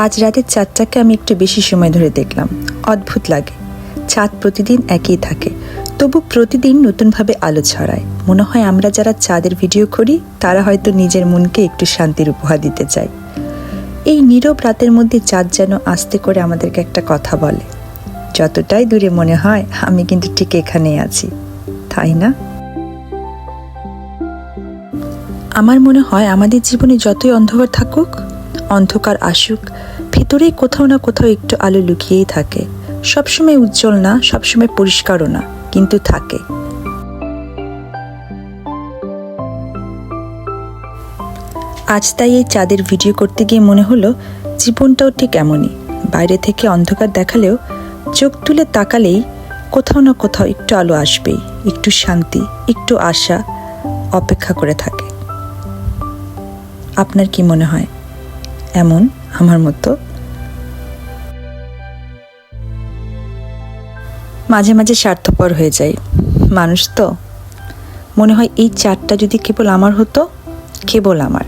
আজ রাতের চাঁদটাকে আমি একটু বেশি সময় ধরে দেখলাম। অদ্ভুত লাগে। চাঁদ প্রতিদিন একই থাকে, তবু প্রতিদিন নতুনভাবে আলো ছড়ায়। মনে হয় আমরা যারা চাঁদের ভিডিও করি তারা হয়তো নিজের মনকে একটু শান্তির উপহার দিতে চাই। এই নীরব রাতের মধ্যে চাঁদ যেন আস্তে করে আমাদেরকে একটা কথা বলে, যতটাই দূরে মনে হয় আমি কিন্তু ঠিক এখানেই আছি, তাই না? আমার মনে হয় আমাদের জীবনে যতই অন্ধকার থাকুক, অন্ধকার আসুক, ভেতরেই কোথাও না কোথাও একটু আলো লুকিয়েই থাকে। সবসময় উজ্জ্বল না, সবসময় পরিষ্কারও না, কিন্তু থাকে। আজ তাই এই চাঁদের ভিডিও করতে গিয়ে মনে হলো জীবনটাও ঠিক এমনই। বাইরে থেকে অন্ধকার দেখালেও চোখ তুলে তাকালেই কোথাও না কোথাও একটু আলো আসবেই, একটু শান্তি, একটু আশা অপেক্ষা করে থাকে। আপনার কি মনে হয় এমন আমার মতো? মাঝে মাঝে স্বার্থপর হয়ে যায় মানুষ, তো মনে হয় এই চাঁদটা যদি কেবল আমার হতো, কেবল আমার।